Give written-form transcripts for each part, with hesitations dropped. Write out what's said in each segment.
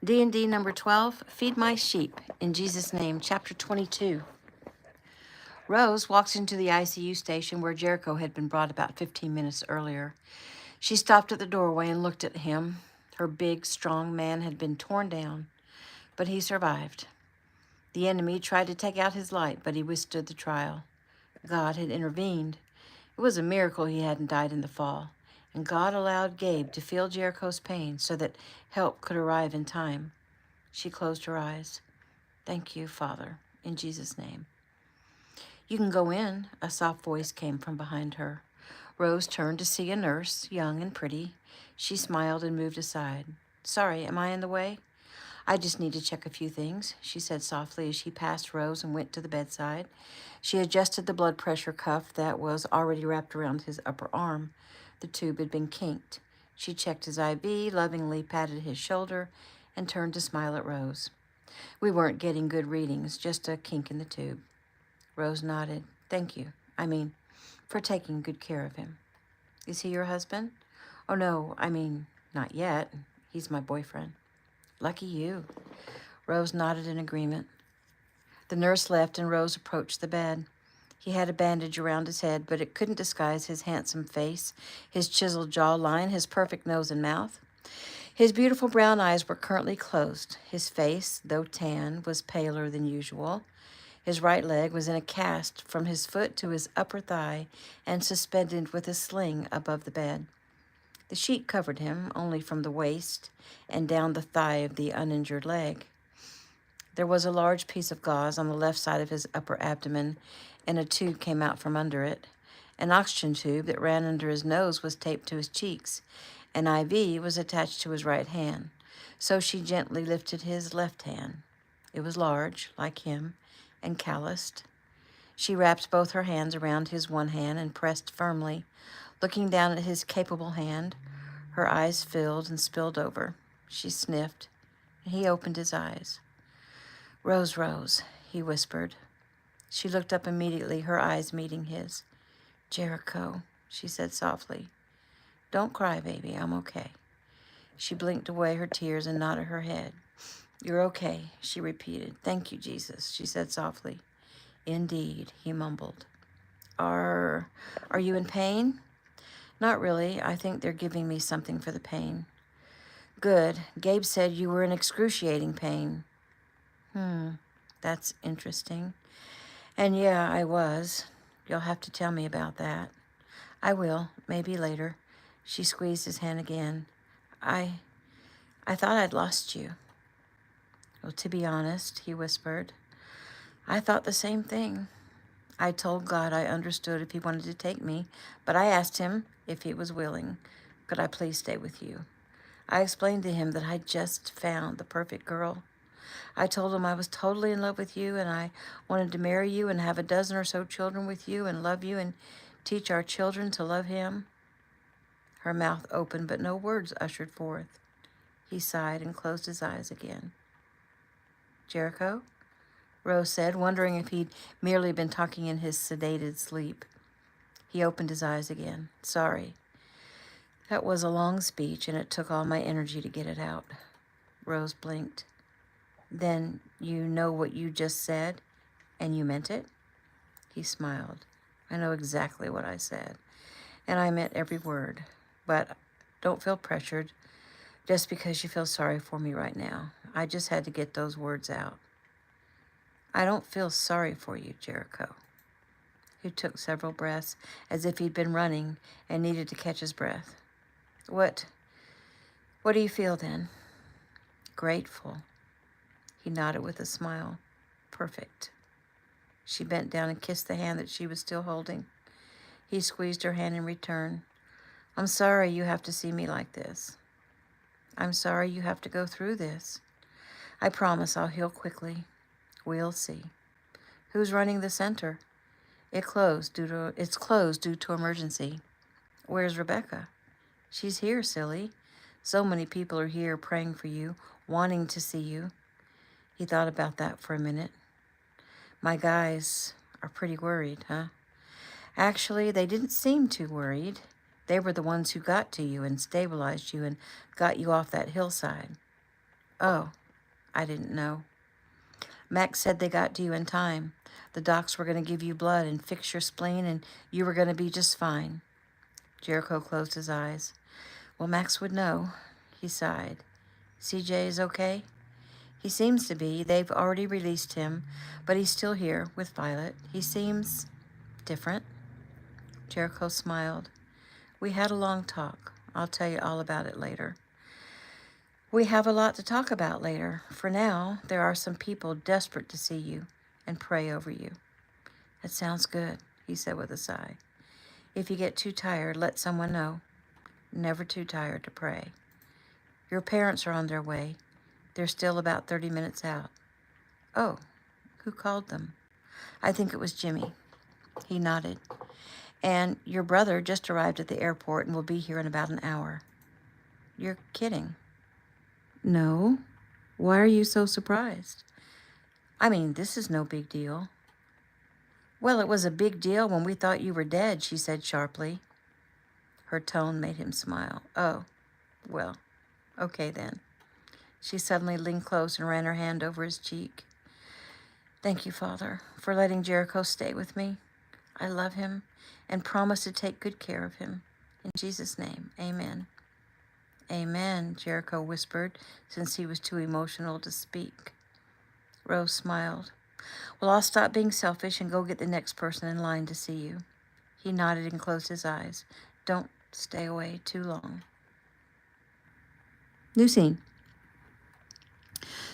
D&D number 12, Feed My Sheep, in Jesus' name, chapter 22. Rose walked into the ICU station where Jericho had been brought about 15 minutes earlier. She stopped at the doorway and looked at him. Her big, strong man had been torn down, but he survived. The enemy tried to take out his light, but he withstood the trial. God had intervened. It was a miracle he hadn't died in the fall, and God allowed Gabe to feel Jericho's pain so that help could arrive in time. She closed her eyes. Thank you, Father, in Jesus' name. You can go in, a soft voice came from behind her. Rose turned to see a nurse, young and pretty. She smiled and moved aside. Sorry, am I in the way? I just need to check a few things, she said softly as she passed Rose and went to the bedside. She adjusted the blood pressure cuff that was already wrapped around his upper arm. The tube had been kinked. She checked his IV, lovingly patted his shoulder, and turned to smile at Rose. We weren't getting good readings, just a kink in the tube. Rose nodded. Thank you. For taking good care of him. Is he your husband? Oh, no, not yet. He's my boyfriend. Lucky you. Rose nodded in agreement. The nurse left and Rose approached the bed. He had a bandage around his head, but it couldn't disguise his handsome face, his chiseled jawline, his perfect nose and mouth. His beautiful brown eyes were currently closed. His face, though tan, was paler than usual. His right leg was in a cast from his foot to his upper thigh and suspended with a sling above the bed. The sheet covered him only from the waist and down the thigh of the uninjured leg. There was a large piece of gauze on the left side of his upper abdomen, and a tube came out from under it. An oxygen tube that ran under his nose was taped to his cheeks. An IV was attached to his right hand, so she gently lifted his left hand. It was large, like him, and calloused. She wrapped both her hands around his one hand and pressed firmly. Looking down at his capable hand, her eyes filled and spilled over. She sniffed, and he opened his eyes. Rose, Rose, he whispered. She looked up immediately, her eyes meeting his. Jericho, she said softly. Don't cry, baby, I'm okay. She blinked away her tears and nodded her head. You're okay, she repeated. Thank you, Jesus, she said softly. Indeed, he mumbled. Are you in pain? Not really. I think they're giving me something for the pain. Good. Gabe said you were in excruciating pain. That's interesting. And yeah, I was. You'll have to tell me about that. I will, maybe later. She squeezed his hand again. I thought I'd lost you. Well, to be honest, he whispered, I thought the same thing. I told God I understood if he wanted to take me, but I asked him if he was willing. Could I please stay with you? I explained to him that I just found the perfect girl. I told him I was totally in love with you and I wanted to marry you and have a dozen or so children with you and love you and teach our children to love him. Her mouth opened, but no words ushered forth. He sighed and closed his eyes again. Jericho? Rose said, wondering if he'd merely been talking in his sedated sleep. He opened his eyes again. Sorry. That was a long speech, and it took all my energy to get it out. Rose blinked. Then you know what you just said, and you meant it? He smiled. I know exactly what I said, and I meant every word. But don't feel pressured just because you feel sorry for me right now. I just had to get those words out. I don't feel sorry for you, Jericho. He took several breaths as if he'd been running and needed to catch his breath. What do you feel then? Grateful. He nodded with a smile. Perfect. She bent down and kissed the hand that she was still holding. He squeezed her hand in return. I'm sorry you have to see me like this. I'm sorry you have to go through this. I promise I'll heal quickly. We'll see. Who's running the center? It's closed due to emergency. Where's Rebecca? She's here, silly. So many people are here praying for you, wanting to see you. He thought about that for a minute. My guys are pretty worried, huh? Actually, they didn't seem too worried. They were the ones who got to you and stabilized you and got you off that hillside. Oh, I didn't know. Max said they got to you in time. The docs were going to give you blood and fix your spleen, and you were going to be just fine. Jericho closed his eyes. Well, Max would know. He sighed. CJ is okay? He seems to be. They've already released him, but he's still here with Violet. He seems different. Jericho smiled. We had a long talk. I'll tell you all about it later. We have a lot to talk about later. For now, there are some people desperate to see you and pray over you. That sounds good, he said with a sigh. If you get too tired, let someone know. Never too tired to pray. Your parents are on their way. They're still about 30 minutes out. Oh, who called them? I think it was Jimmy. He nodded. And your brother just arrived at the airport and will be here in about an hour. You're kidding. No. Why are you so surprised? I mean, this is no big deal. Well, it was a big deal when we thought you were dead, she said sharply. Her tone made him smile. Oh, well, okay then. She suddenly leaned close and ran her hand over his cheek. Thank you, Father, for letting Jericho stay with me. I love him and promise to take good care of him. In Jesus' name, amen. Amen, Jericho whispered, since he was too emotional to speak. Rose smiled. Well, I'll stop being selfish and go get the next person in line to see you. He nodded and closed his eyes. Don't stay away too long. New scene.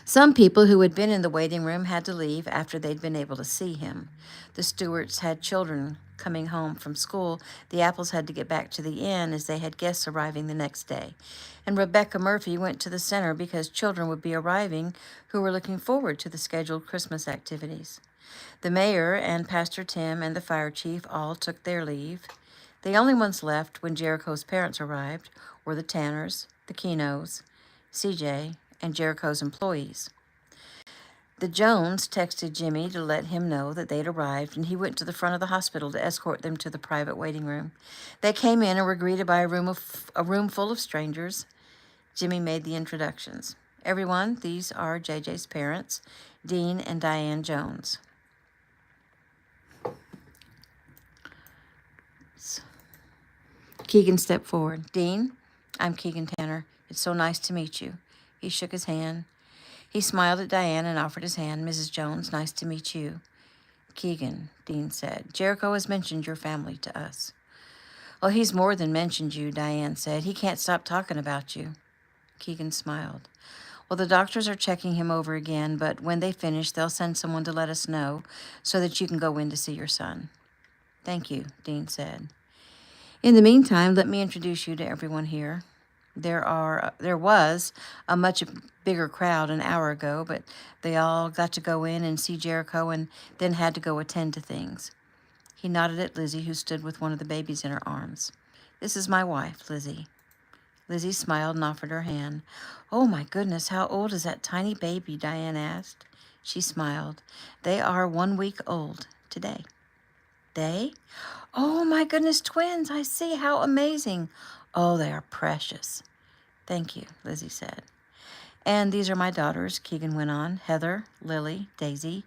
Some people who had been in the waiting room had to leave after they'd been able to see him. The Stewarts had children coming home from school. The Apples had to get back to the inn as they had guests arriving the next day. And Rebecca Murphy went to the center because children would be arriving who were looking forward to the scheduled Christmas activities. The mayor and Pastor Tim and the fire chief all took their leave. The only ones left when Jericho's parents arrived were the Tanners, the Kinos, CJ, and Jericho's employees. The Jones texted Jimmy to let him know that they'd arrived, and he went to the front of the hospital to escort them to the private waiting room. They came in and were greeted by a room full of strangers. Jimmy made the introductions. Everyone, these are JJ's parents, Dean and Diane Jones. Keegan stepped forward. Dean, I'm Keegan Tanner. It's so nice to meet you. He shook his hand. He smiled at Diane and offered his hand. Mrs. Jones, nice to meet you. Keegan, Dean said. Jericho has mentioned your family to us. Well, he's more than mentioned you, Diane said. He can't stop talking about you. Keegan smiled. Well, the doctors are checking him over again, but when they finish, they'll send someone to let us know so that you can go in to see your son. Thank you, Dean said. In the meantime, let me introduce you to everyone here. There was a much bigger crowd an hour ago, but they all got to go in and see Jericho and then had to go attend to things. He nodded at Lizzie, who stood with one of the babies in her arms. This is my wife, Lizzie. Lizzie smiled and offered her hand. Oh, my goodness, how old is that tiny baby? Diane asked. She smiled. They are 1 week old today. They? Oh, my goodness, twins. I see. How amazing. Oh, they are precious. Thank you, Lizzie said. And these are my daughters, Keegan went on. Heather, Lily, Daisy,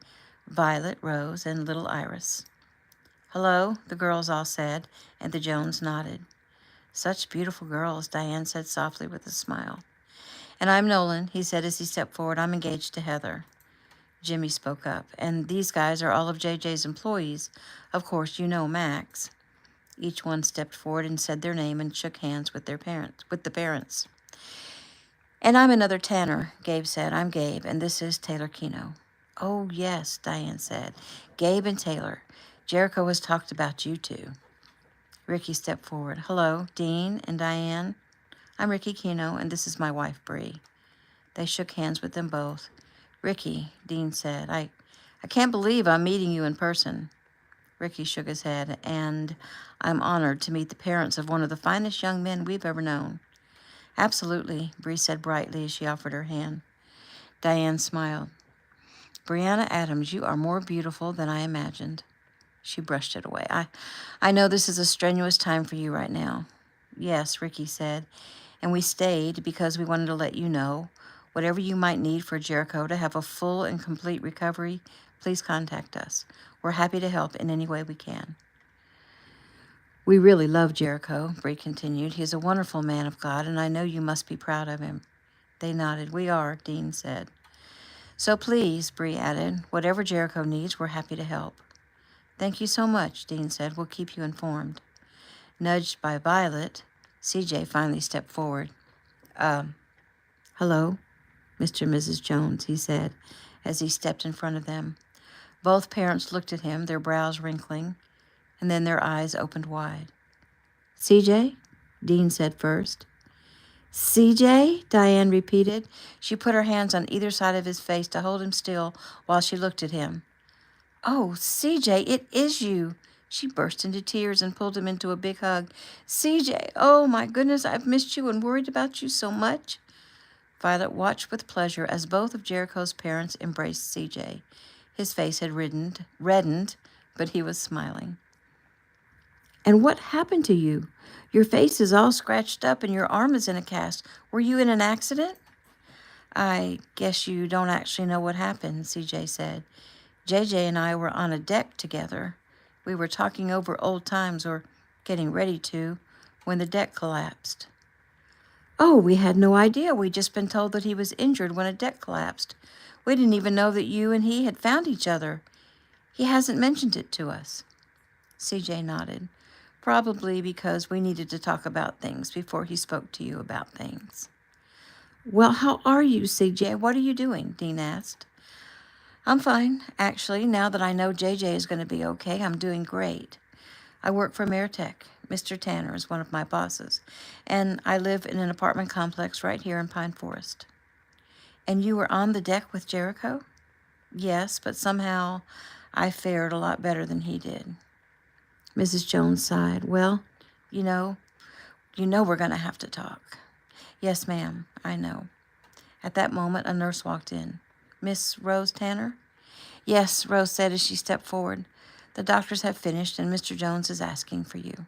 Violet, Rose, and little Iris. Hello, the girls all said, and the Jones nodded. Such beautiful girls, Diane said softly with a smile. And I'm Nolan, he said as he stepped forward. I'm engaged to Heather. Jimmy spoke up. And these guys are all of JJ's employees. Of course, you know Max. Each one stepped forward and said their name and shook hands with the parents. And I'm another Tanner, Gabe said. I'm Gabe, and this is Taylor Kino. Oh, yes, Diane said. Gabe and Taylor. Jericho has talked about you two. Ricky stepped forward. Hello, Dean and Diane. I'm Ricky Kino, and this is my wife, Bree. They shook hands with them both. Ricky, Dean said, I can't believe I'm meeting you in person. Ricky shook his head, and I'm honored to meet the parents of one of the finest young men we've ever known. Absolutely, Bree said brightly as she offered her hand. Diane smiled. Brianna Adams, you are more beautiful than I imagined. She brushed it away. I know this is a strenuous time for you right now. Yes, Ricky said, and we stayed because we wanted to let you know Whatever you might need for Jericho to have a full and complete recovery, please contact us. We're happy to help in any way we can. We really love Jericho, Bree continued. He's a wonderful man of God, and I know you must be proud of him. They nodded. We are, Dean said. So please, Bree added, whatever Jericho needs, we're happy to help. Thank you so much, Dean said. We'll keep you informed. Nudged by Violet, CJ finally stepped forward. Hello, Mr. and Mrs. Jones, he said, as he stepped in front of them. Both parents looked at him, their brows wrinkling, and then their eyes opened wide. CJ? Dean said first. CJ? Diane repeated. She put her hands on either side of his face to hold him still while she looked at him. Oh, CJ, it is you. She burst into tears and pulled him into a big hug. CJ, oh my goodness, I've missed you and worried about you so much. Violet watched with pleasure as both of Jericho's parents embraced CJ. His face had reddened, but he was smiling. And what happened to you? Your face is all scratched up and your arm is in a cast. Were you in an accident? I guess you don't actually know what happened, CJ said. JJ and I were on a deck together. We were talking over old times, or getting ready to, when the deck collapsed. Oh, we had no idea. We'd just been told that he was injured when a deck collapsed. We didn't even know that you and he had found each other. He hasn't mentioned it to us. CJ nodded. Probably because we needed to talk about things before he spoke to you about things. Well, how are you, CJ? What are you doing? Dean asked. I'm fine, actually. Now that I know JJ is going to be okay, I'm doing great. I work for Maritech. Mr. Tanner is one of my bosses, and I live in an apartment complex right here in Pine Forest. And you were on the deck with Jericho? Yes, but somehow I fared a lot better than he did. Mrs. Jones sighed. Well, you know we're going to have to talk. Yes, ma'am, I know. At that moment, a nurse walked in. Miss Rose Tanner? Yes, Rose said as she stepped forward. The doctors have finished, and Mr. Jones is asking for you.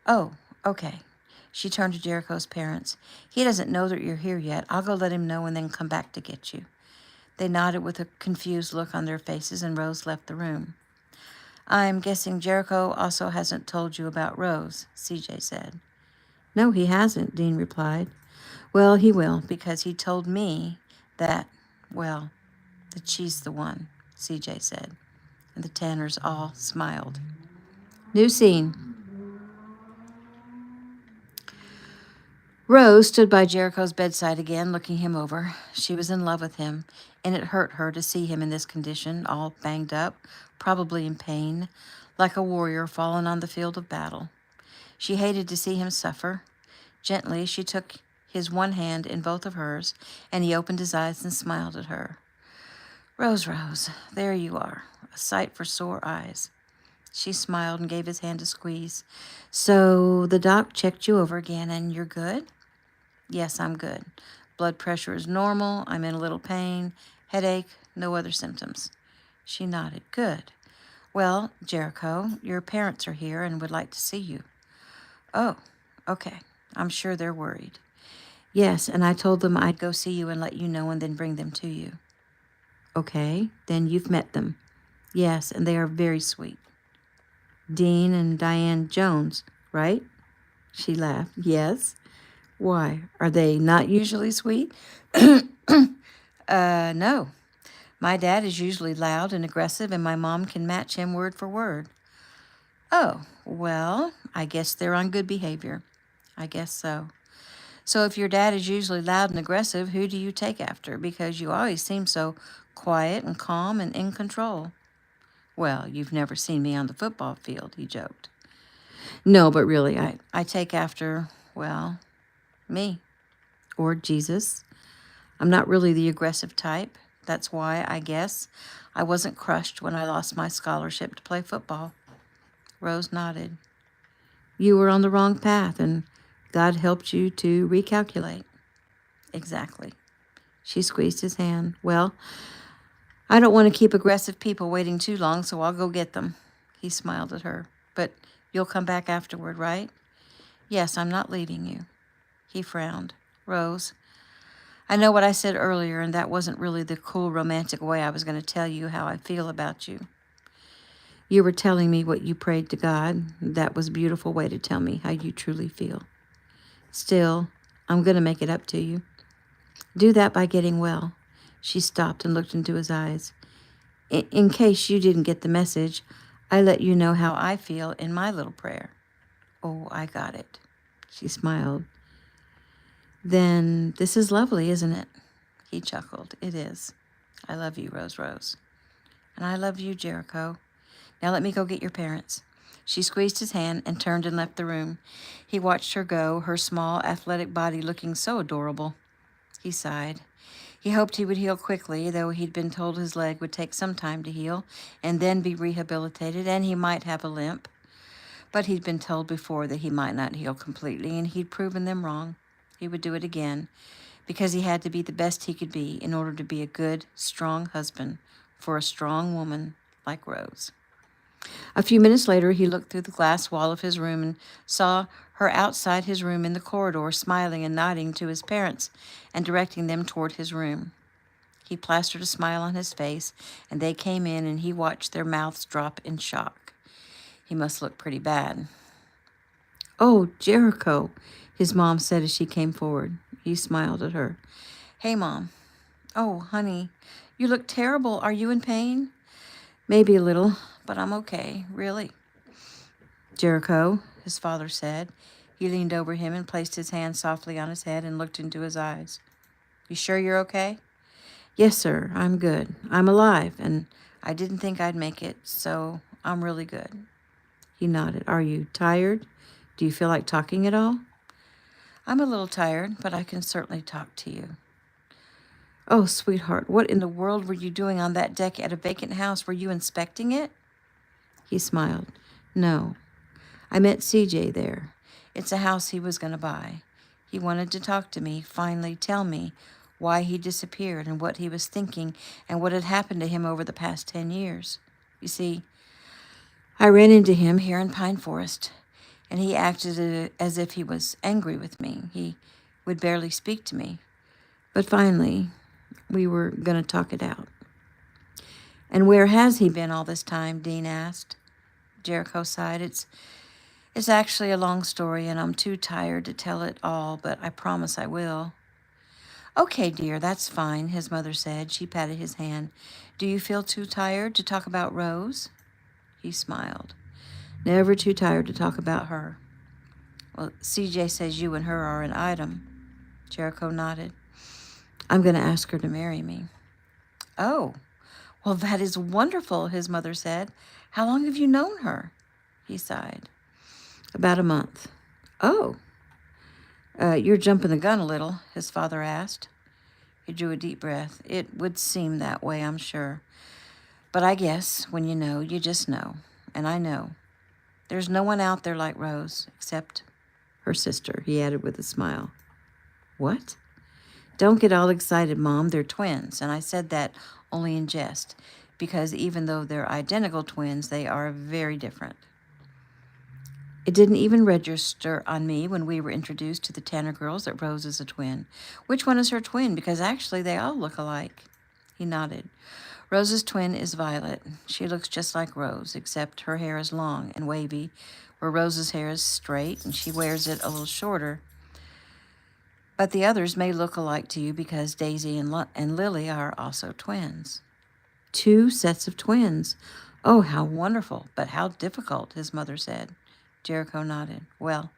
Oh, okay. She turned to Jericho's parents. He doesn't know that you're here yet. I'll go let him know and then come back to get you. They nodded with a confused look on their faces, and Rose left the room. I'm guessing Jericho also hasn't told you about Rose, CJ said. No, he hasn't, Dean replied. Well, he will, because he told me that she's the one, CJ said. And the Tanners all smiled. New scene. Rose stood by Jericho's bedside again, looking him over. She was in love with him, and it hurt her to see him in this condition, all banged up, probably in pain, like a warrior fallen on the field of battle. She hated to see him suffer. Gently, she took his one hand in both of hers, and he opened his eyes and smiled at her. Rose, there you are, a sight for sore eyes. She smiled and gave his hand a squeeze. So the doc checked you over again, and you're good? Yes, I'm good. Blood pressure is normal. I'm in a little pain. Headache, no other symptoms. She nodded. Good. Well, Jericho, your parents are here and would like to see you. Oh, okay. I'm sure they're worried. Yes, and I told them I'd go see you and let you know and then bring them to you. Okay, then you've met them. Yes, and they are very sweet. Dean and Diane Jones, right? She laughed. Yes. Why? Are they not usually sweet? No. My dad is usually loud and aggressive, and my mom can match him word for word. Oh, well, I guess they're on good behavior. I guess so. So if your dad is usually loud and aggressive, who do you take after? Because you always seem so quiet and calm and in control. Well, you've never seen me on the football field, he joked. No, but really, I take after, me. Or Jesus. I'm not really the aggressive type. That's why, I guess, I wasn't crushed when I lost my scholarship to play football. Rose nodded. You were on the wrong path, and God helped you to recalculate. Exactly. She squeezed his hand. Well, I don't want to keep aggressive people waiting too long, so I'll go get them. He smiled at her. But you'll come back afterward, right? Yes, I'm not leaving you. He frowned. Rose, I know what I said earlier, and that wasn't really the cool, romantic way I was going to tell you how I feel about you. You were telling me what you prayed to God. That was a beautiful way to tell me how you truly feel. Still, I'm going to make it up to you. Do that by getting well." She stopped and looked into his eyes. In case you didn't get the message, I let you know how I feel in my little prayer." "Oh, I got it." She smiled. "Then this is lovely, isn't it?" He chuckled. "It is. I love you, Rose Rose." "And I love you, Jericho. Now let me go get your parents." She squeezed his hand and turned and left the room. He watched her go, her small, athletic body looking so adorable. He sighed. He hoped he would heal quickly, though he'd been told his leg would take some time to heal and then be rehabilitated, and he might have a limp. But he'd been told before that he might not heal completely, and he'd proven them wrong. He would do it again, because he had to be the best he could be in order to be a good, strong husband for a strong woman like Rose. A few minutes later, he looked through the glass wall of his room and saw her outside his room in the corridor, smiling and nodding to his parents and directing them toward his room. He plastered a smile on his face, and they came in, and he watched their mouths drop in shock. He must look pretty bad. "Oh, Jericho," his mom said as she came forward. He smiled at her. "Hey, Mom." "Oh, honey, you look terrible. Are you in pain?" "Maybe a little, but I'm okay, really." "Jericho," his father said. He leaned over him and placed his hand softly on his head and looked into his eyes. "You sure you're okay?" "Yes, sir, I'm good. I'm alive, and I didn't think I'd make it, so I'm really good." He nodded. "Are you tired? Do you feel like talking at all?" "I'm a little tired, but I can certainly talk to you." "Oh, sweetheart, what in the world were you doing on that deck at a vacant house? Were you inspecting it?" He smiled. "No. I met CJ there. It's a house he was going to buy. He wanted to talk to me, finally tell me why he disappeared and what he was thinking and what had happened to him over the past 10 years. You see, I ran into him here in Pine Forest, and he acted as if he was angry with me. He would barely speak to me. But finally, we were going to talk it out." "And where has he been all this time?" Dean asked. Jericho sighed. It's actually a long story, and I'm too tired to tell it all, but I promise I will." "Okay, dear, that's fine," his mother said. She patted his hand. "Do you feel too tired to talk about Rose?" He smiled. "Never too tired to talk about her." "Well, CJ says you and her are an item." Jericho nodded. "I'm going to ask her to marry me." "Oh, well, that is wonderful," his mother said. "How long have you known her?" He sighed. "About a month." "Oh, you're jumping the gun a little," his father asked. He drew a deep breath. "It would seem that way, I'm sure. But I guess when you know, you just know. And I know. There's no one out there like Rose, except her sister," he added with a smile. "What?" "Don't get all excited, Mom. They're twins, and I said that only in jest, because even though they're identical twins, they are very different. It didn't even register on me when we were introduced to the Tanner girls that Rose is a twin. Which one is her twin? Because actually they all look alike." He nodded. "Rose's twin is Violet. She looks just like Rose, except her hair is long and wavy, where Rose's hair is straight and she wears it a little shorter. But the others may look alike to you because Daisy and Lily are also twins." "Two sets of twins. Oh, how wonderful, but how difficult," his mother said. Jericho nodded. "Well,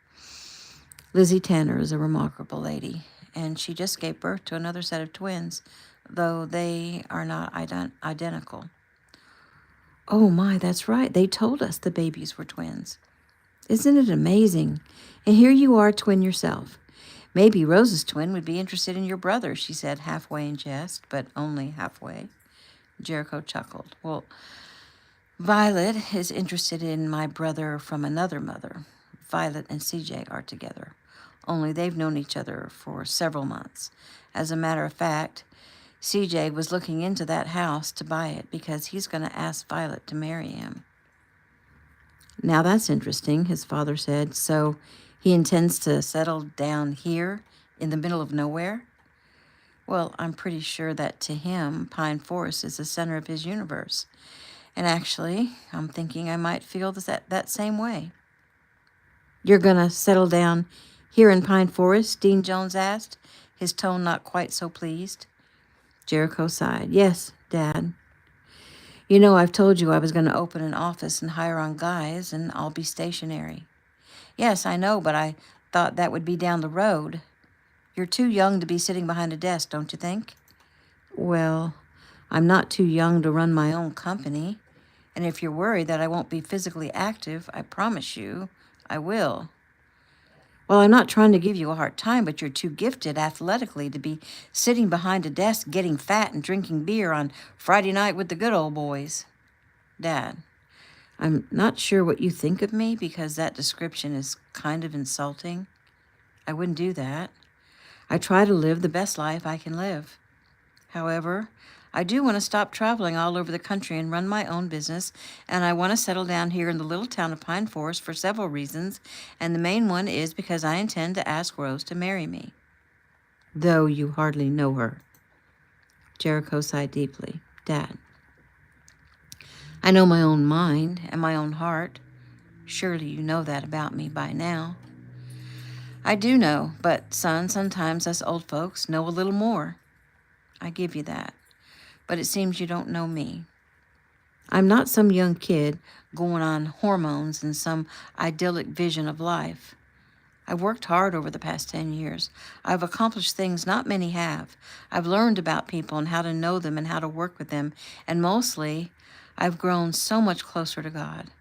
Lizzie Tanner is a remarkable lady, and she just gave birth to another set of twins, though they are not identical." "Oh my, that's right. They told us the babies were twins." "Isn't it amazing? And here you are, a twin yourself. Maybe Rose's twin would be interested in your brother," she said, halfway in jest, but only halfway. Jericho chuckled. "Well, Violet is interested in my brother from another mother. Violet and CJ are together, only they've known each other for several months. As a matter of fact, CJ was looking into that house to buy it because he's going to ask Violet to marry him." "Now that's interesting," his father said. "So he intends to settle down here in the middle of nowhere?" Well, I'm pretty sure that to him, Pine Forest is the center of his universe. And actually, I'm thinking I might feel that same way. You're going to settle down here in Pine Forest? Dean Jones asked, his tone not quite so pleased. Jericho sighed. Yes, Dad. You know, I've told you I was going to open an office and hire on guys, and I'll be stationary. Yes, I know, but I thought that would be down the road. You're too young to be sitting behind a desk, don't you think? Well, I'm not too young to run my own company. And if you're worried that I won't be physically active, I promise you, I will. Well, I'm not trying to give you a hard time, but you're too gifted athletically to be sitting behind a desk getting fat and drinking beer on Friday night with the good old boys. Dad, I'm not sure what you think of me because that description is kind of insulting. I wouldn't do that. I try to live the best life I can live. However, I do want to stop traveling all over the country and run my own business, and I want to settle down here in the little town of Pine Forest for several reasons, and the main one is because I intend to ask Rose to marry me. Though you hardly know her. Jericho sighed deeply. Dad, I know my own mind and my own heart. Surely you know that about me by now. I do know, but son, sometimes us old folks know a little more. I give you that. But it seems you don't know me. I'm not some young kid going on hormones and some idyllic vision of life. I've worked hard over the past 10 years. I've accomplished things not many have. I've learned about people and how to know them and how to work with them. And mostly, I've grown so much closer to God.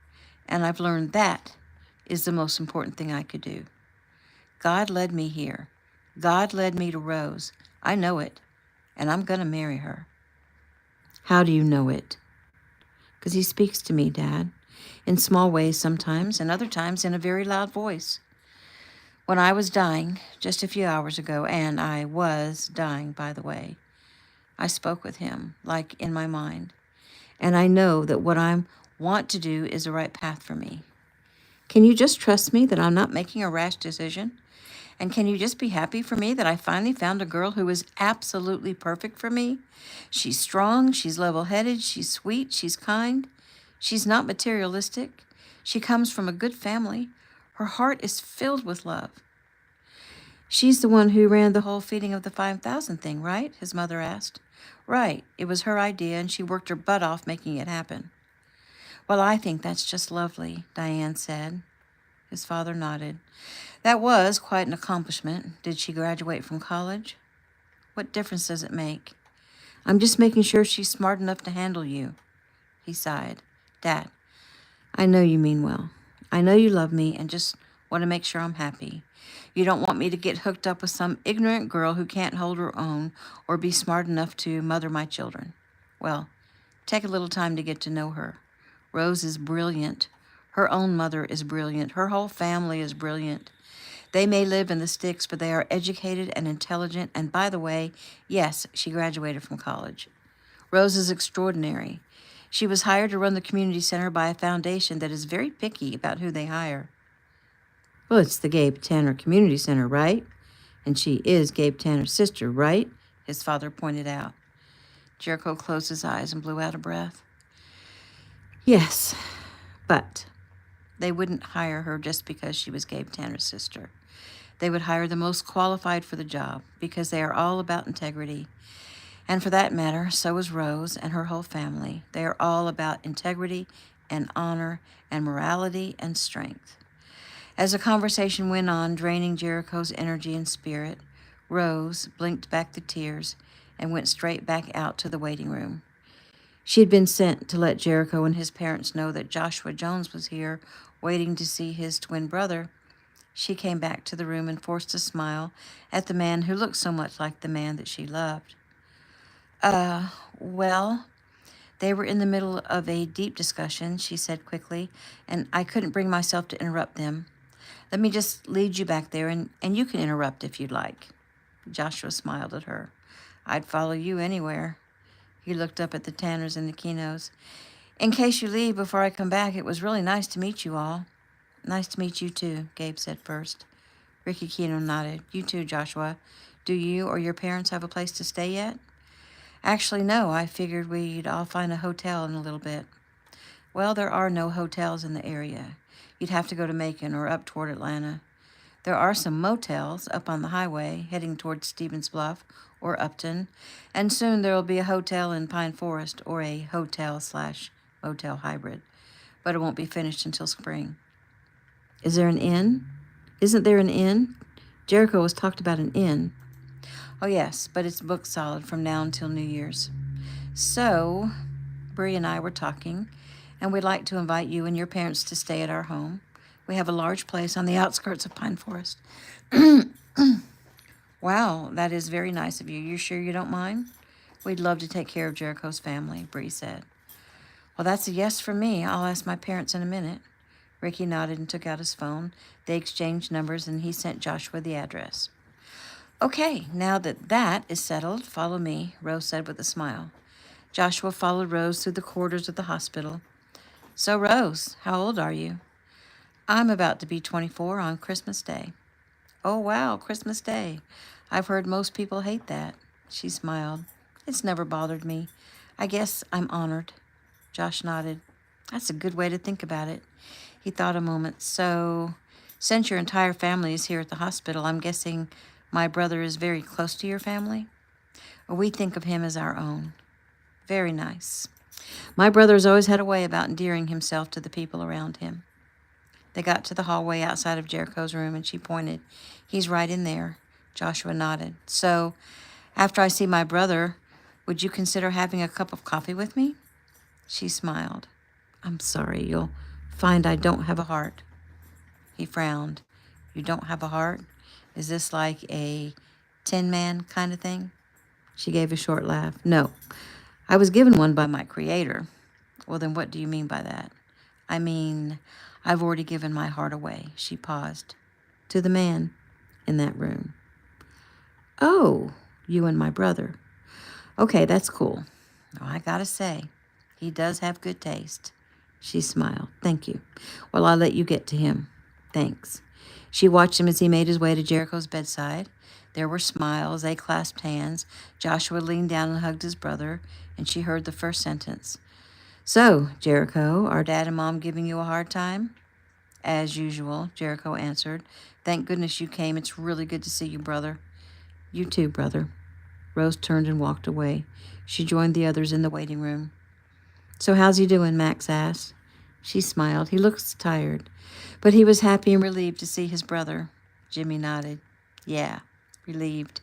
And I've learned that is the most important thing I could do. God led me here. God led me to Rose. I know it. And I'm going to marry her. How do you know it? Because he speaks to me, Dad, in small ways sometimes, and other times in a very loud voice. When I was dying, just a few hours ago, and I was dying, by the way, I spoke with him, like in my mind. And I know that what I want to do is the right path for me. Can you just trust me that I'm not making a rash decision? And can you just be happy for me that I finally found a girl who is absolutely perfect for me? She's strong, she's level-headed, she's sweet, she's kind. She's not materialistic. She comes from a good family. Her heart is filled with love. She's the one who ran the whole feeding of the 5,000 thing, right? His mother asked. Right. It was her idea, and she worked her butt off making it happen. Well, I think that's just lovely, Diane said. His father nodded. That was quite an accomplishment. Did she graduate from college? What difference does it make? I'm just making sure she's smart enough to handle you. He sighed. Dad, I know you mean well. I know you love me and just want to make sure I'm happy. You don't want me to get hooked up with some ignorant girl who can't hold her own or be smart enough to mother my children. Well, take a little time to get to know her. Rose is brilliant. Her own mother is brilliant. Her whole family is brilliant. They may live in the sticks, but they are educated and intelligent. And by the way, yes, she graduated from college. Rose is extraordinary. She was hired to run the community center by a foundation that is very picky about who they hire. Well, it's the Gabe Tanner Community Center, right? And she is Gabe Tanner's sister, right? His father pointed out. Jericho closed his eyes and blew out a breath. Yes, but they wouldn't hire her just because she was Gabe Tanner's sister. They would hire the most qualified for the job because they are all about integrity. And for that matter, so is Rose and her whole family. They are all about integrity and honor and morality and strength. As the conversation went on, draining Jericho's energy and spirit, Rose blinked back the tears and went straight back out to the waiting room. She had been sent to let Jericho and his parents know that Joshua Jones was here, waiting to see his twin brother. She came back to the room and forced a smile at the man who looked so much like the man that she loved. Well, they were in the middle of a deep discussion, she said quickly, and I couldn't bring myself to interrupt them. Let me just lead you back there, and you can interrupt if you'd like. Joshua smiled at her. I'd follow you anywhere. He looked up at the Tanners and the Kinos. In case you leave before I come back, it was really nice to meet you all. Nice to meet you too, Gabe said first. Ricky Kino nodded. You too, Joshua. Do you or your parents have a place to stay yet? Actually, no. I figured we'd all find a hotel in a little bit. Well, there are no hotels in the area. You'd have to go to Macon or up toward Atlanta. There are some motels up on the highway heading toward Stevens Bluff or Upton, and soon there will be a hotel in Pine Forest or a hotel/motel hybrid, but it won't be finished until spring. Is there an inn? Isn't there an inn? Jericho has talked about an inn. Oh, yes, but it's booked solid from now until New Year's. So, Bree and I were talking, and we'd like to invite you and your parents to stay at our home. We have a large place on the outskirts of Pine Forest. Wow, that is very nice of you. You sure you don't mind? We'd love to take care of Jericho's family, Bree said. Well, that's a yes for me. I'll ask my parents in a minute. Ricky nodded and took out his phone. They exchanged numbers, and he sent Joshua the address. Okay, now that is settled, follow me, Rose said with a smile. Joshua followed Rose through the corridors of the hospital. So, Rose, how old are you? I'm about to be 24 on Christmas Day. Oh, wow, Christmas Day. I've heard most people hate that. She smiled. It's never bothered me. I guess I'm honored. Josh nodded. That's a good way to think about it. He thought a moment. So, since your entire family is here at the hospital, I'm guessing my brother is very close to your family? Or we think of him as our own. Very nice. My brother's always had a way about endearing himself to the people around him. They got to the hallway outside of Jericho's room, and she pointed. He's right in there. Joshua nodded. So, after I see my brother, would you consider having a cup of coffee with me? She smiled. I'm sorry, you'll find I don't have a heart. He frowned. You don't have a heart? Is this like a Tin Man kind of thing? She gave a short laugh. No, I was given one by my creator. Well, then what do you mean by that? I mean, I've already given my heart away. She paused. To the man in that room. Oh, you and my brother. Okay, that's cool. Oh, I gotta say, he does have good taste. She smiled. Thank you. Well, I'll let you get to him. Thanks. She watched him as he made his way to Jericho's bedside. There were smiles. They clasped hands. Joshua leaned down and hugged his brother, and she heard the first sentence. So, Jericho, are Dad and Mom giving you a hard time? As usual, Jericho answered. Thank goodness you came. It's really good to see you, brother. You too, brother. Rose turned and walked away. She joined the others in the waiting room. So how's he doing? Max asked. She smiled. He looks tired, but he was happy and relieved to see his brother. Jimmy nodded. Yeah, relieved.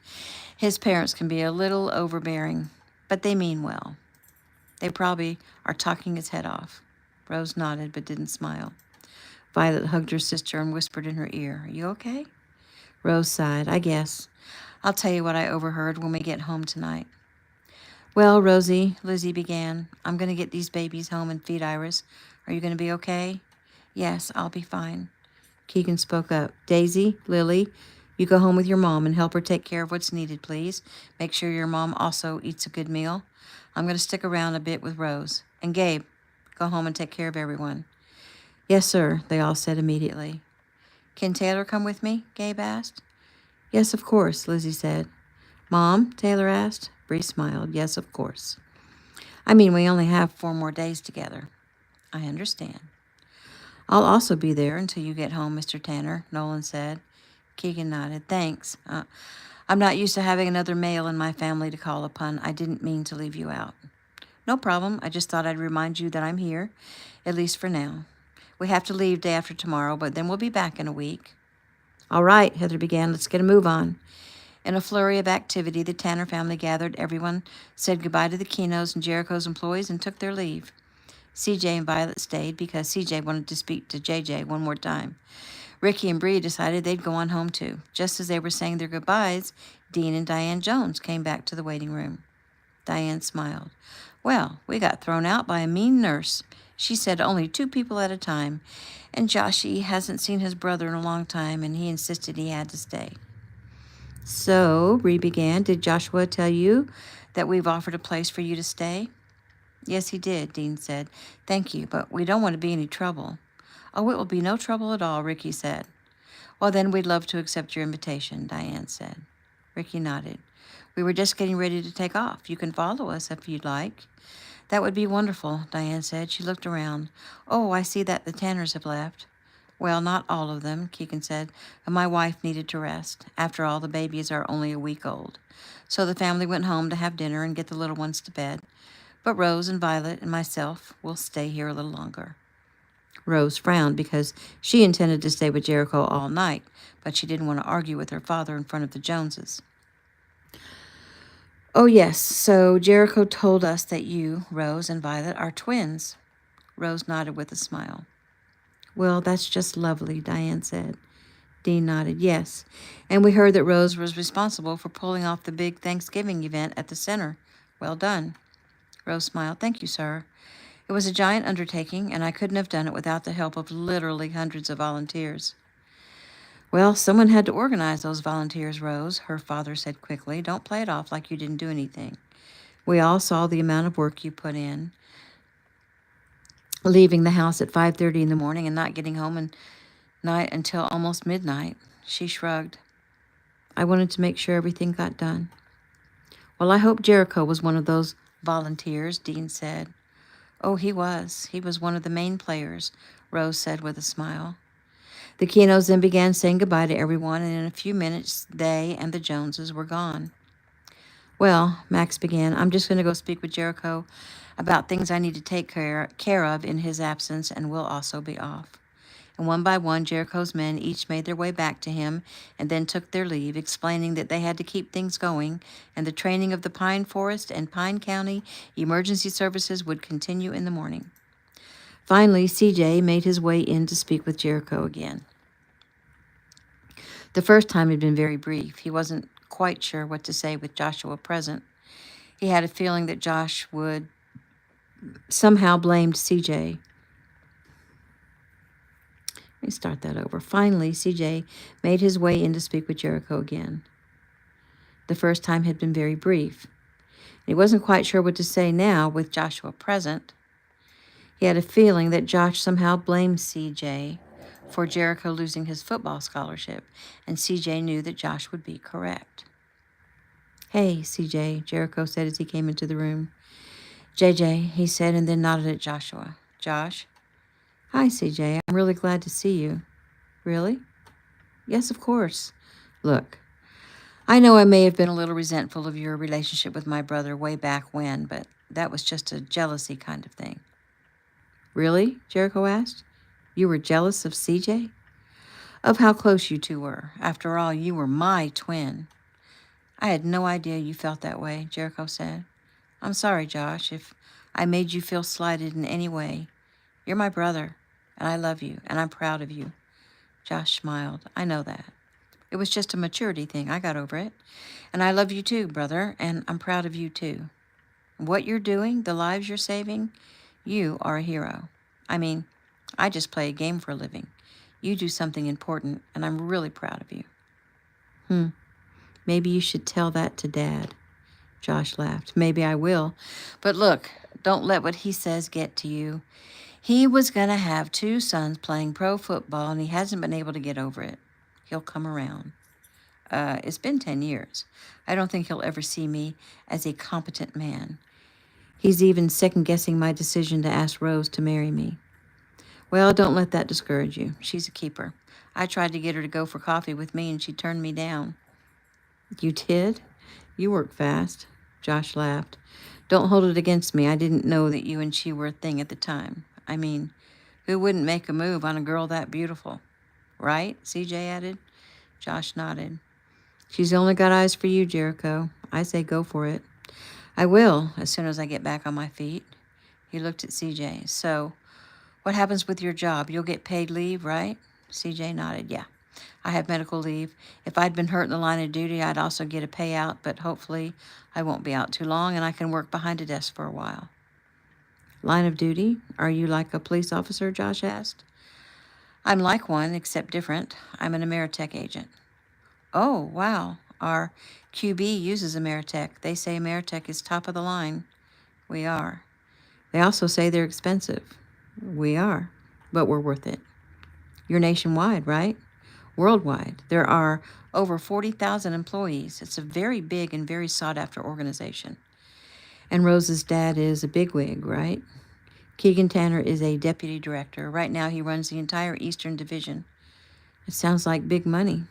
His parents can be a little overbearing, but they mean well. They probably are talking his head off. Rose nodded but didn't smile. Violet hugged her sister and whispered in her ear, Are you okay? Rose sighed. I guess. I'll tell you what I overheard when we get home tonight. Well, Rosie, Lizzie began, I'm going to get these babies home and feed Iris. Are you going to be okay? Yes, I'll be fine. Keegan spoke up. Daisy, Lily, you go home with your mom and help her take care of what's needed, please. Make sure your mom also eats a good meal. I'm going to stick around a bit with Rose. And Gabe, go home and take care of everyone. Yes, sir, they all said immediately. Can Taylor come with me? Gabe asked. Yes, of course, Lizzie said. Mom, Taylor asked. Bree smiled. Yes, of course. I mean, we only have 4 more days together. I understand. I'll also be there until you get home, Mr. Tanner, Nolan said. Keegan nodded. Thanks. I'm not used to having another male in my family to call upon. I didn't mean to leave you out. No problem. I just thought I'd remind you that I'm here, at least for now. We have to leave day after tomorrow, but then we'll be back in a week. All right, Heather began. Let's get a move on. In a flurry of activity, the Tanner family gathered. Everyone said goodbye to the Kinos and Jericho's employees and took their leave. CJ and Violet stayed because CJ wanted to speak to JJ one more time. Ricky and Bree decided they'd go on home too. Just as they were saying their goodbyes, Dean and Diane Jones came back to the waiting room. Diane smiled. Well, we got thrown out by a mean nurse. She said only 2 people at a time, and Joshy hasn't seen his brother in a long time, and he insisted he had to stay. So, Bree began, did Joshua tell you that we've offered a place for you to stay? Yes, he did, Dean said. Thank you, but we don't want to be any trouble. Oh, it will be no trouble at all, Ricky said. Well, then we'd love to accept your invitation, Diane said. Ricky nodded. We were just getting ready to take off. You can follow us if you'd like. That would be wonderful, Diane said. She looked around. Oh, I see that the Tanners have left. Well, not all of them, Keegan said. My wife needed to rest. After all, the babies are only a week old. So the family went home to have dinner and get the little ones to bed. But Rose and Violet and myself will stay here a little longer. Rose frowned because she intended to stay with Jericho all night, but she didn't want to argue with her father in front of the Joneses. Oh, yes, so Jericho told us that you, Rose, and Violet are twins. Rose nodded with a smile. Well, that's just lovely, Diane said. Dean nodded, yes, and we heard that Rose was responsible for pulling off the big Thanksgiving event at the center. Well done. Rose smiled. Thank you, sir. It was a giant undertaking, and I couldn't have done it without the help of literally hundreds of volunteers. Well, someone had to organize those volunteers, Rose, her father said quickly. Don't play it off like you didn't do anything. We all saw the amount of work you put in, leaving the house at 5:30 in the morning and not getting home at night until almost midnight. She shrugged. I wanted to make sure everything got done. Well, I hope Jericho was one of those volunteers, Dean said. Oh, he was. He was one of the main players, Rose said with a smile. The Kinos then began saying goodbye to everyone, and in a few minutes, they and the Joneses were gone. Well, Max began, I'm just going to go speak with Jericho about things I need to take care of in his absence, and we'll also be off. And one by one, Jericho's men each made their way back to him and then took their leave, explaining that they had to keep things going, and the training of the Pine Forest and Pine County emergency services would continue in the morning. Finally, CJ made his way in to speak with Jericho again. The first time had been very brief. He wasn't quite sure what to say with Joshua present. He had a feeling that Josh would somehow blamed CJ. Let me start that over. Finally, CJ made his way in to speak with Jericho again. The first time had been very brief. He wasn't quite sure what to say now with Joshua present. He had a feeling that Josh somehow blamed CJ for Jericho losing his football scholarship, and CJ knew that Josh would be correct. Hey, CJ, Jericho said as he came into the room. JJ, he said, and then nodded at Joshua. Josh? Hi, CJ. I'm really glad to see you. Really? Yes, of course. Look, I know I may have been a little resentful of your relationship with my brother way back when, but that was just a jealousy kind of thing. Really? Jericho asked. You were jealous of CJ? Of how close you two were. After all, you were my twin. I had no idea you felt that way, Jericho said. I'm sorry, Josh, if I made you feel slighted in any way. You're my brother, and I love you, and I'm proud of you. Josh smiled. I know that. It was just a maturity thing. I got over it. And I love you too, brother, and I'm proud of you too. What you're doing, the lives you're saving, you are a hero. I mean, I just play a game for a living. You do something important, and I'm really proud of you. Maybe you should tell that to Dad. Josh laughed. Maybe I will. But look, don't let what he says get to you. He was going to have 2 sons playing pro football, and he hasn't been able to get over it. He'll come around. It's been 10 years. I don't think he'll ever see me as a competent man. He's even second-guessing my decision to ask Rose to marry me. Well, don't let that discourage you. She's a keeper. I tried to get her to go for coffee with me, and she turned me down. You did? You work fast. Josh laughed. Don't hold it against me. I didn't know that you and she were a thing at the time. I mean, who wouldn't make a move on a girl that beautiful? Right? CJ added. Josh nodded. She's only got eyes for you, Jericho. I say go for it. I will, as soon as I get back on my feet. He looked at CJ. So, what happens with your job? You'll get paid leave, right? CJ nodded. Yeah. I have medical leave. If I'd been hurt in the line of duty, I'd also get a payout, but hopefully I won't be out too long and I can work behind a desk for a while. Line of duty? Are you like a police officer? Josh asked. I'm like one, except different. I'm an Ameritech agent. Oh, wow. Our QB uses Ameritech. They say Ameritech is top of the line. We are. They also say they're expensive. We are, but we're worth it. You're nationwide, right? Worldwide, there are over 40,000 employees. It's a very big and very sought-after organization. And Rose's dad is a bigwig, right? Keegan Tanner is a deputy director. Right now, he runs the entire Eastern Division. It sounds like big money.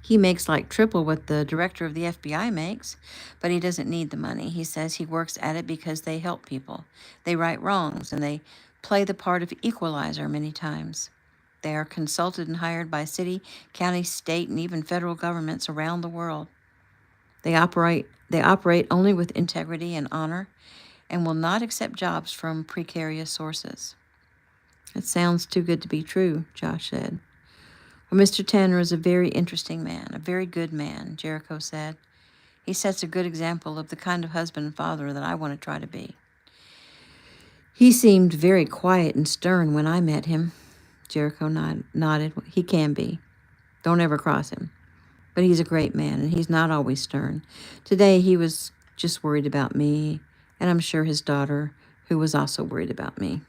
He makes like triple what the director of the FBI makes, but he doesn't need the money. He says he works at it because they help people. They right wrongs, and they play the part of equalizer many times. They are consulted and hired by city, county, state, and even federal governments around the world. They operate only with integrity and honor and will not accept jobs from precarious sources. It sounds too good to be true, Josh said. Well, Mr. Tanner is a very interesting man, a very good man, Jericho said. He sets a good example of the kind of husband and father that I want to try to be. He seemed very quiet and stern when I met him. Jericho nodded. He can be. Don't ever cross him. But he's a great man, and he's not always stern. Today he was just worried about me, and I'm sure his daughter, who was also worried about me.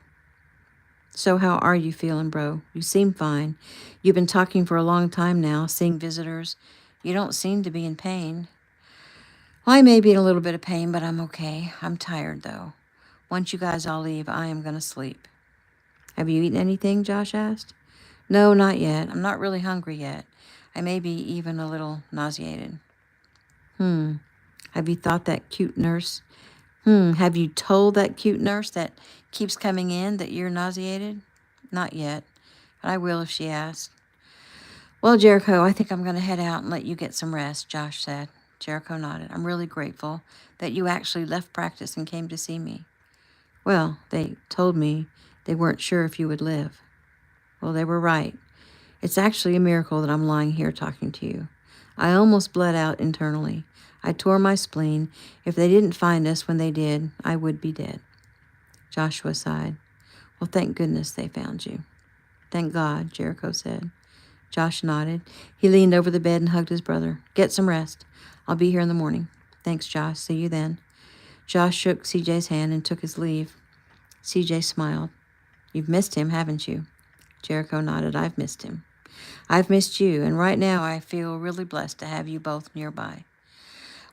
So how are you feeling, bro? You seem fine. You've been talking for a long time now, seeing visitors. You don't seem to be in pain. Well, I may be in a little bit of pain, but I'm okay. I'm tired, though. Once you guys all leave, I am going to sleep. Have you eaten anything? Josh asked. No, not yet. I'm not really hungry yet. I may be even a little nauseated. Have you thought that cute nurse? Have you told that cute nurse that keeps coming in that you're nauseated? Not yet, but I will if she asks. Well, Jericho, I think I'm going to head out and let you get some rest, Josh said. Jericho nodded. I'm really grateful that you actually left practice and came to see me. Well, they told me they weren't sure if you would live. Well, they were right. It's actually a miracle that I'm lying here talking to you. I almost bled out internally. I tore my spleen. If they didn't find us when they did, I would be dead. Joshua sighed. Well, thank goodness they found you. Thank God, Jericho said. Josh nodded. He leaned over the bed and hugged his brother. Get some rest. I'll be here in the morning. Thanks, Josh. See you then. Josh shook CJ's hand and took his leave. CJ smiled. You've missed him, haven't you? Jericho nodded. I've missed him. I've missed you, and right now I feel really blessed to have you both nearby.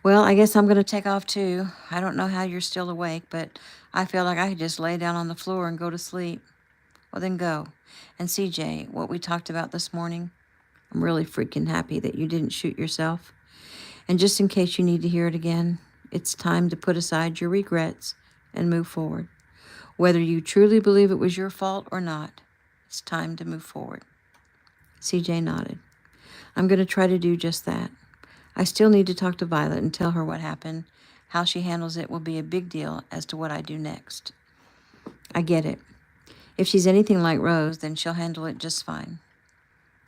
Well, I guess I'm going to take off too. I don't know how you're still awake, but I feel like I could just lay down on the floor and go to sleep. Well, then go. And CJ, what we talked about this morning, I'm really freaking happy that you didn't shoot yourself. And just in case you need to hear it again, it's time to put aside your regrets and move forward. Whether you truly believe it was your fault or not, it's time to move forward. CJ nodded. I'm going to try to do just that. I still need to talk to Violet and tell her what happened. How she handles it will be a big deal as to what I do next. I get it. If she's anything like Rose, then she'll handle it just fine.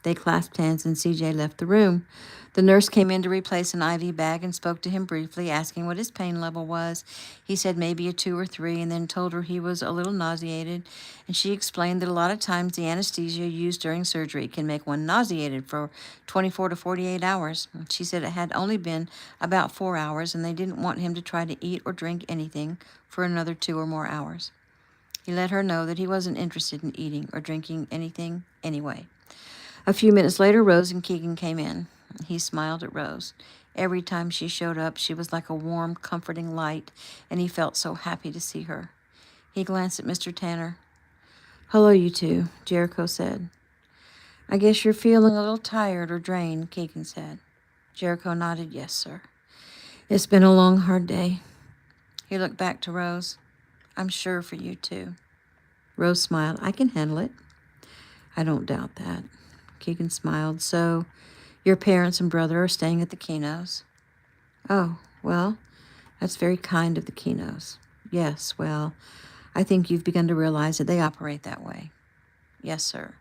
They clasped hands and CJ left the room. The nurse came in to replace an IV bag and spoke to him briefly, asking what his pain level was. He said maybe a 2 or 3, and then told her he was a little nauseated. And she explained that a lot of times the anesthesia used during surgery can make one nauseated for 24 to 48 hours. She said it had only been about 4 hours, and they didn't want him to try to eat or drink anything for another 2 or more hours. He let her know that he wasn't interested in eating or drinking anything anyway. A few minutes later, Rose and Keegan came in. He smiled at Rose. Every time she showed up, she was like a warm, comforting light, and he felt so happy to see her. He glanced at Mr. Tanner. Hello, you two, Jericho said. I guess you're feeling a little tired or drained, Keegan said. Jericho nodded, yes, sir. It's been a long, hard day. He looked back to Rose. I'm sure for you, too. Rose smiled. I can handle it. I don't doubt that. Keegan smiled. So, your parents and brother are staying at the Kinos? Oh, well, that's very kind of the Kinos. Yes, well, I think you've begun to realize that they operate that way. Yes, sir.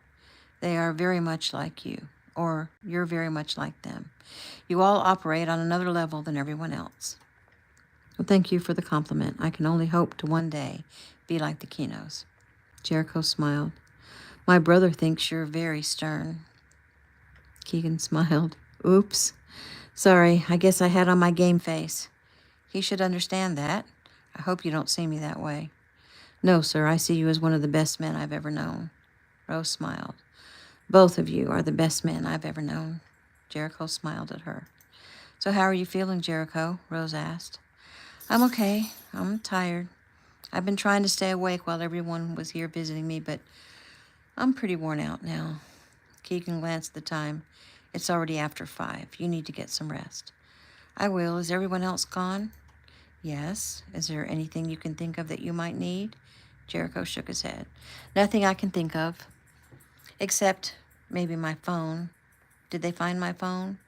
They are very much like you, or you're very much like them. You all operate on another level than everyone else. Well, thank you for the compliment. I can only hope to one day be like the Kinos. Jericho smiled. My brother thinks you're very stern. Keegan smiled. Oops. Sorry, I guess I had on my game face. He should understand that. I hope you don't see me that way. No, sir, I see you as one of the best men I've ever known. Rose smiled. Both of you are the best men I've ever known. Jericho smiled at her. So how are you feeling, Jericho? Rose asked. I'm okay. I'm tired. I've been trying to stay awake while everyone was here visiting me, but I'm pretty worn out now. Keegan glanced at the time. It's already after 5. You need to get some rest. I will. Is everyone else gone? Yes. Is there anything you can think of that you might need? Jericho shook his head. Nothing I can think of, except maybe my phone. Did they find my phone?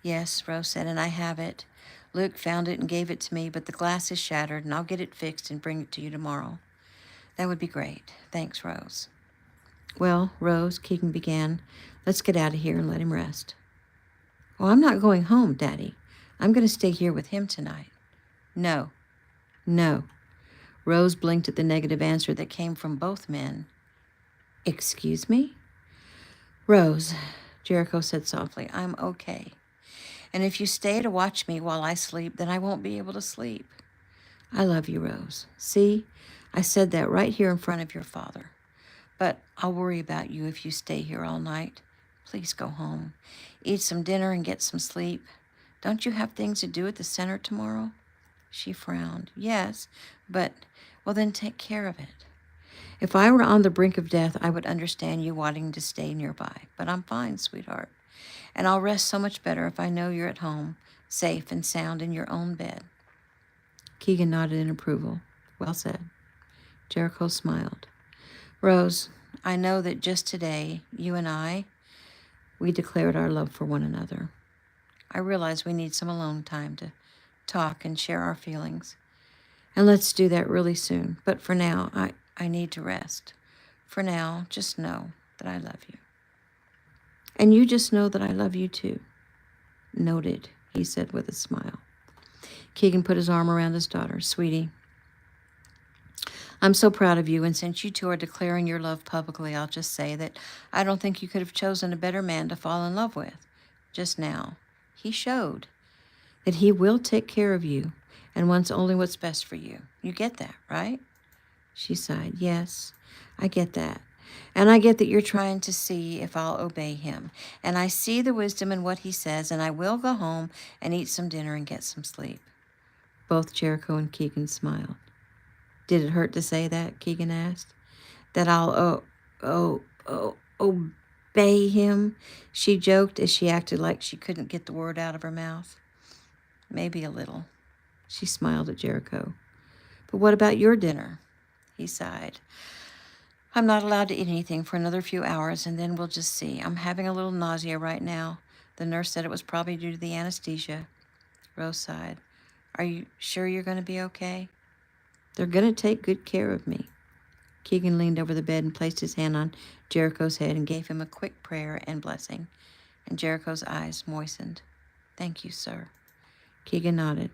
Yes, Rose said, and I have it. Luke found it and gave it to me, but the glass is shattered, and I'll get it fixed and bring it to you tomorrow. That would be great. Thanks, Rose. Well, Rose, Keegan began, let's get out of here and let him rest. Oh, I'm not going home, Daddy. I'm going to stay here with him tonight. No. No. Rose blinked at the negative answer that came from both men. Excuse me? Rose, Jericho said softly, I'm okay. And if you stay to watch me while I sleep, then I won't be able to sleep. I love you, Rose. See, I said that right here in front of your father. But I'll worry about you if you stay here all night. Please go home. Eat some dinner and get some sleep. Don't you have things to do at the center tomorrow? She frowned. Yes, but, well, then take care of it. If I were on the brink of death, I would understand you wanting to stay nearby. But I'm fine, sweetheart. And I'll rest so much better if I know you're at home, safe and sound in your own bed. Keegan nodded in approval. Well said. Jericho smiled. Rose, I know that just today, you and we declared our love for one another. I realize we need some alone time to talk and share our feelings. And let's do that really soon. But for now, I need to rest. For now, just know that I love you. And you just know that I love you too. Noted, he said with a smile. Keegan put his arm around his daughter. Sweetie, I'm so proud of you, and since you two are declaring your love publicly, I'll just say that I don't think you could have chosen a better man to fall in love with. Just now, he showed that he will take care of you and wants only what's best for you. You get that, right? She sighed. Yes, I get that. And I get that you're trying to see if I'll obey him. And I see the wisdom in what he says, and I will go home and eat some dinner and get some sleep. Both Jericho and Keegan smiled. Did it hurt to say that? Keegan asked. That I'll obey him? She joked as she acted like she couldn't get the word out of her mouth. Maybe a little. She smiled at Jericho. But what about your dinner? He sighed. I'm not allowed to eat anything for another few hours, and then we'll just see. I'm having a little nausea right now. The nurse said it was probably due to the anesthesia. Rose sighed. Are you sure you're going to be okay? They're going to take good care of me. Keegan leaned over the bed and placed his hand on Jericho's head and gave him a quick prayer and blessing, and Jericho's eyes moistened. Thank you, sir. Keegan nodded.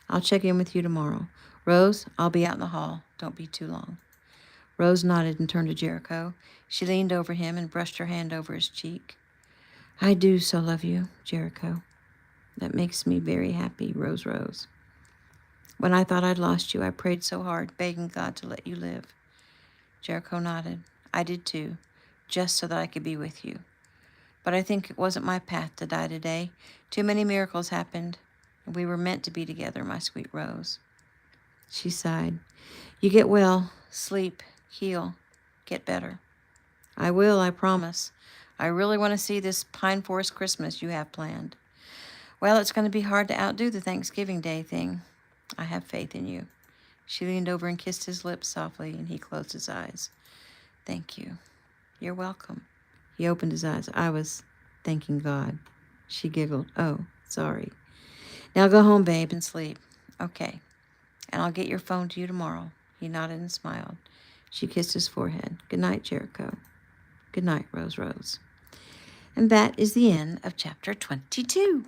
I'll check in with you tomorrow. Rose, I'll be out in the hall. Don't be too long. Rose nodded and turned to Jericho. She leaned over him and brushed her hand over his cheek. I do so love you, Jericho. That makes me very happy, Rose. When I thought I'd lost you, I prayed so hard, begging God to let you live. Jericho nodded. I did too, just so that I could be with you. But I think it wasn't my path to die today. Too many miracles happened, and we were meant to be together, my sweet Rose. She sighed. You get well, sleep, heal, get better. I will, I promise. I really want to see this Pine Forest Christmas you have planned. Well, it's going to be hard to outdo the Thanksgiving Day thing. I have faith in you. She leaned over and kissed his lips softly, and he closed his eyes. Thank you. You're welcome. He opened his eyes. I was thanking God. She giggled. Oh, sorry. Now go home, babe, and sleep. Okay. And I'll get your phone to you tomorrow. He nodded and smiled. She kissed his forehead. Good night, Jericho. Good night, Rose. And that is the end of chapter 22.